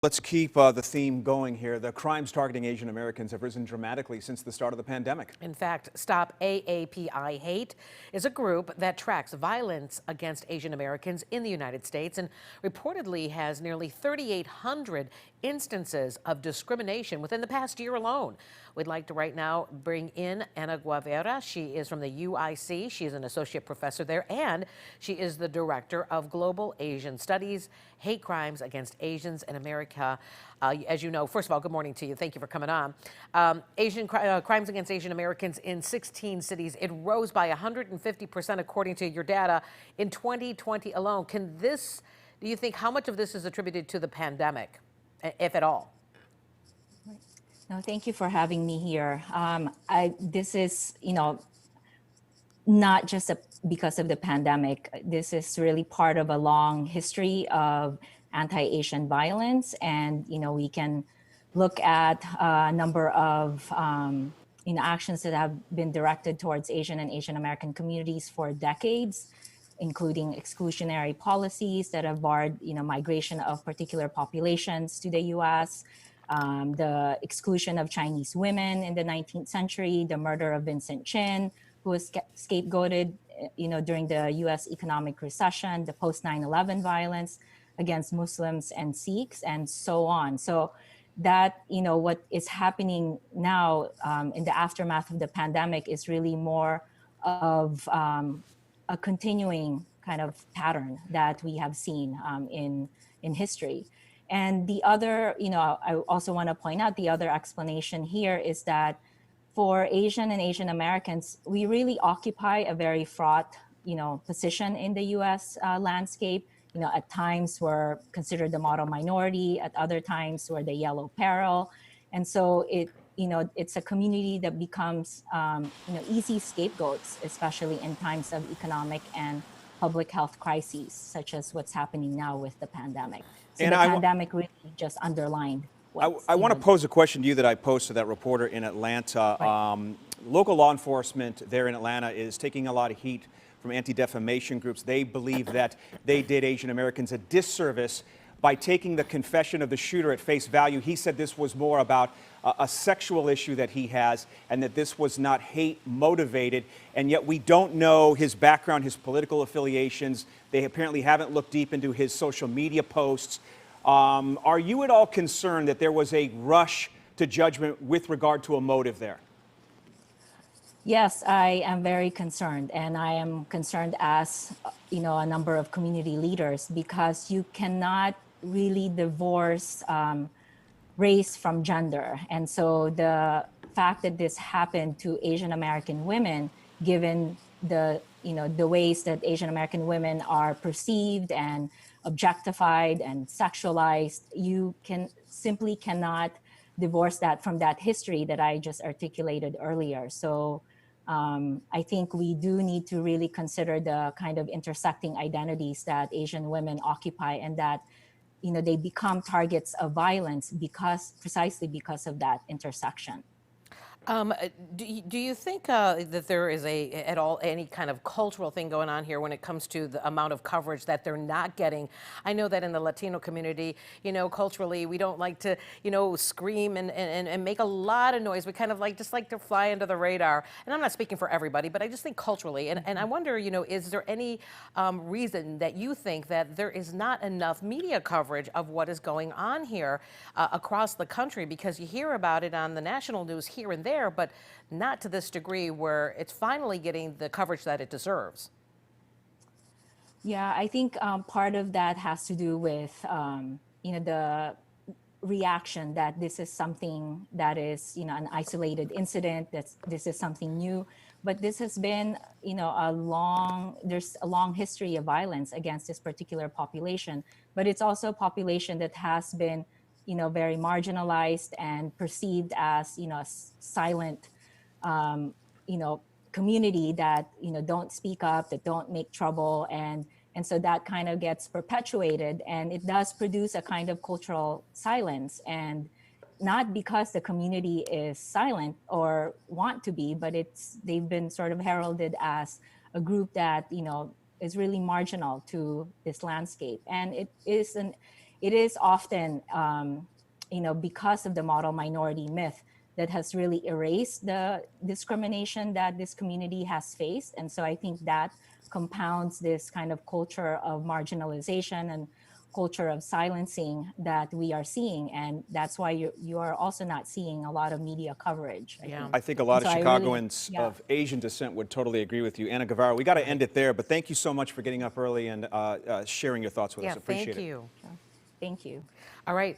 Let's keep the theme going here. The crimes targeting Asian Americans have risen dramatically since the start of the pandemic. In fact, Stop AAPI Hate is a group that tracks violence against Asian Americans in the United States and reportedly has nearly 3,800 instances of discrimination within the past year alone. We'd like to right now bring in Ana Guevarra. She is from the UIC. She is an associate professor there, and she is the director of Global Asian Studies, Hate Crimes Against Asians in America. As you know, first of all, good morning to you. Thank you for coming on. Crimes against Asian Americans in 16 cities. It rose by 150% according to your data in 2020 alone. Do you think, how much of this is attributed to the pandemic, if at all? No, thank you for having me here. This is, not just because of the pandemic. This is really part of a long history of anti-Asian violence, and we can look at a number of actions that have been directed towards Asian and Asian American communities for decades, including exclusionary policies that have barred migration of particular populations to the U.S., the exclusion of Chinese women in the 19th century, the murder of Vincent Chin, who was scapegoated during the U.S. economic recession, the post 9/11 violence against Muslims and Sikhs, and so on. So that, what is happening now in the aftermath of the pandemic is really more of a continuing kind of pattern that we have seen in history. And the other, I also want to point out the other explanation here is that for Asian and Asian Americans, we really occupy a very fraught, position in the U.S. Landscape. At times we're considered the model minority, at other times we're the yellow peril. And so it's a community that becomes, easy scapegoats, especially in times of economic and public health crises, such as what's happening now with the pandemic. So the pandemic really just underlined. I want to pose a question to you that I posed to that reporter in Atlanta. Right. Local law enforcement there in Atlanta is taking a lot of heat from anti-defamation groups. They believe that they did Asian Americans a disservice by taking the confession of the shooter at face value. He said this was more about a sexual issue that he has, and that this was not hate motivated. And yet we don't know his background, his political affiliations. They apparently haven't looked deep into his social media posts. Are you at all concerned that there was a rush to judgment with regard to a motive there? Yes, I am very concerned, and I am concerned as a number of community leaders, because you cannot really divorce race from gender. And so the fact that this happened to Asian American women, given the ways that Asian American women are perceived and objectified and sexualized, you simply cannot divorce that from that history that I just articulated earlier. So I think we do need to really consider the kind of intersecting identities that Asian women occupy, and that they become targets of violence precisely because of that intersection. Do you think that there is any kind of cultural thing going on here when it comes to the amount of coverage that they're not getting? I know that in the Latino community, culturally, we don't like to, scream and make a lot of noise. We kind of just like to fly under the radar. And I'm not speaking for everybody, but I just think culturally. And I wonder, is there any reason that you think that there is not enough media coverage of what is going on here across the country? Because you hear about it on the national news here and there, but not to this degree where it's finally getting the coverage that it deserves. Yeah, I think part of that has to do with the reaction that this is something that is an isolated incident, that this is something new, but this has been there's a long history of violence against this particular population, but it's also a population that has been very marginalized and perceived as, a silent, community that, don't speak up, that don't make trouble. And so that kind of gets perpetuated, and it does produce a kind of cultural silence. And not because the community is silent or want to be, but they've been sort of heralded as a group that, is really marginal to this landscape. And it is it is often, because of the model minority myth that has really erased the discrimination that this community has faced. And so I think that compounds this kind of culture of marginalization and culture of silencing that we are seeing. And that's why you are also not seeing a lot of media coverage. I think a lot And of so Chicagoans of Asian descent would totally agree with you. Anna Guevarra, we got to end it there, but thank you so much for getting up early and sharing your thoughts with us. Appreciate it. Thank you. Thank you. All right.